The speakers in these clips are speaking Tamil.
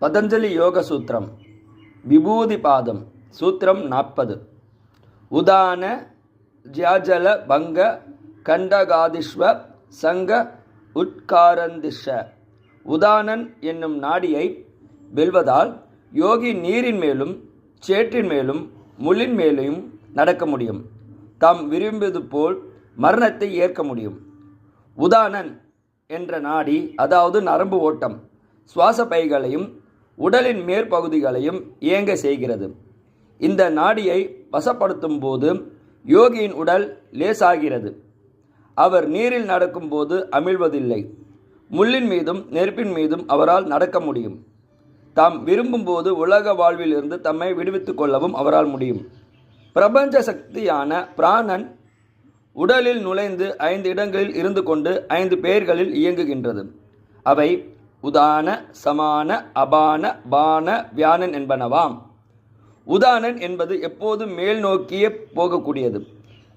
பதஞ்சலி யோக சூத்திரம் விபூதி பாதம் சூத்திரம் 40. உதான ஜ்யாஜல பங்க கண்டகாதிஸ்வ சங்க உட்காரந்திஷ. உதானன் என்னும் நாடியை வெல்வதால் யோகி நீரின் மேலும் சேற்றின் மேலும் முள்ளின் மேலும் நடக்க முடியும். தாம் விரும்பியது போல் மரணத்தை ஏற்க முடியும். உதானன் என்ற நாடி, அதாவது நரம்பு ஓட்டம், சுவாச பைகளையும் உடலின் மேற்பகுதிகளையும் இயங்க செய்கிறது. இந்த நாடியை வசப்படுத்தும் போது யோகியின் உடல் லேசாகிறது. அவர் நீரில் நடக்கும்போது அமிழ்வதில்லை. முள்ளின் மீதும் நெருப்பின் மீதும் அவரால் நடக்க முடியும். தாம் விரும்பும்போது உலக வாழ்விலிருந்து தம்மை விடுவித்துக் கொள்ளவும் அவரால் முடியும். பிரபஞ்ச சக்தியான பிராணன் உடலில் நுழைந்து 5 இடங்களில் இருந்து கொண்டு 5 பெயர்களில் இயங்குகின்றது. அவை உதான, சமான, அபான, பான, வியானன் என்பனவாம். உதானன் என்பது எப்போதும் மேல் நோக்கியே போகக்கூடியது.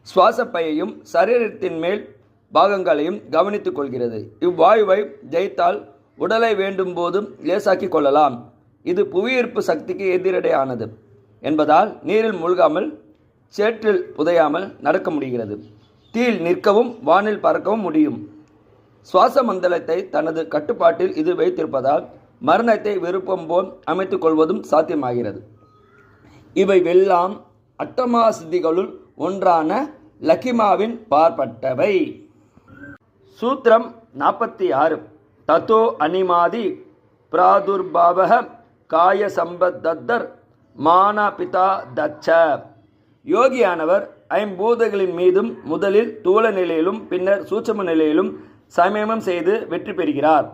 சுவாசப்பையையும் சரீரத்தின் மேல் பாகங்களையும் கவனித்துக் கொள்கிறது. இவ்வாயுவை ஜெயித்தால் உடலை வேண்டும் போது லேசாக்கி கொள்ளலாம். இது புவியீர்ப்பு சக்திக்கு எதிரடையானது என்பதால் நீரில் மூழ்காமல் சேற்றில் புதையாமல் நடக்க முடிகிறது. தீயில் நிற்கவும் வானில் பறக்கவும் முடியும். சுவாச மண்டலத்தை தனது கட்டுப்பாட்டில் இது வைத்திருப்பதால் மரணத்தை விருப்பம் போல் அமைத்துக் கொள்வதும் சாத்தியமாகிறது. இவை வெல்லாம் அட்டமா சித்திகளுள் ஒன்றான லக்கிமாவின் பார்ப்பட்டவை. சூத்திரம் 46. தத்தோ அனிமாதி பிராதுர்பாவ காய சம்பத்தர் மானபிதா தச்ச. யோகியானவர் ஐம்பூதங்களின் மீதும் முதலில் தூள நிலையிலும் பின்னர் சூட்சும நிலையிலும் சமயமம் செய்து வெற்றி பெறுகிறார்.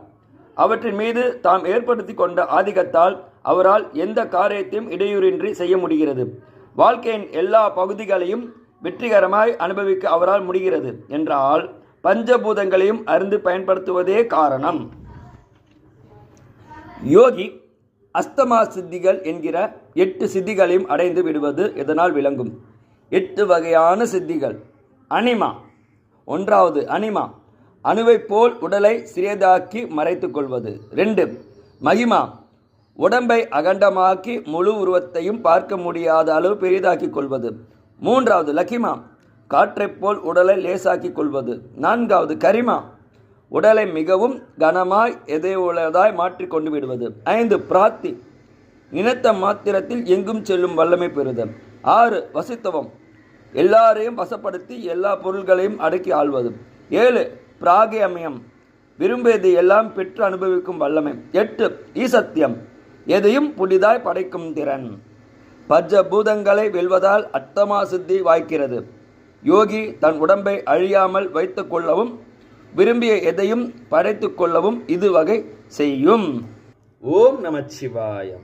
அவற்றின் மீது தாம் ஏற்படுத்தி கொண்ட ஆதிக்கத்தால் அவரால் எந்த காரியத்தையும் இடையூறின்றி செய்ய முடிகிறது. வாழ்க்கையின் எல்லா பகுதிகளையும் வெற்றிகரமாய் அனுபவிக்க அவரால் முடிகிறது என்றால் பஞ்சபூதங்களையும் அறிந்து பயன்படுத்துவதே காரணம். யோகி அஸ்தமா சித்திகள் என்கிற 8 சித்திகளையும் அடைந்து விடுவது இதனால் விளங்கும். 8 வகையான சித்திகள். அனிமா. 1வது அனிமா, அணுவை போல் உடலை சிறியதாக்கி மறைத்துக் கொள்வது. 2 மகிமா, உடம்பை அகண்டமாக்கி முழு உருவத்தையும் பார்க்க முடியாத அளவு பெரிதாக்கிக் கொள்வது. 3வது லக்கிமா, காற்றைப் போல் உடலை லேசாக்கிக் கொள்வது. 4வது கரிமா, உடலை மிகவும் கனமாய் எதையுள்ளதாய் மாற்றிக்கொண்டு விடுவது. 5 பிராத்தி, நினைத்த மாத்திரத்தில் எங்கும் செல்லும் வல்லமை பெறுதல். 6 வசித்தவம், எல்லாரையும் வசப்படுத்தி எல்லா பொருள்களையும் அடக்கி ஆள்வது. 7 பிராகியமயம், விரும்பியது எல்லாம் பெற்று அனுபவிக்கும் வல்லமை. 8 ஈசத்தியம், எதையும் புதிதாய் படைக்கும் திறன். பஞ்சபூதங்களை வெல்வதால் அட்டமா சித்தி வாய்க்கிறது. யோகி தன் உடம்பை அழியாமல் வைத்துக் கொள்ளவும் விரும்பிய எதையும் படைத்துக் கொள்ளவும் இது வகை செய்யும். ஓம் நமச்சிவாயம்.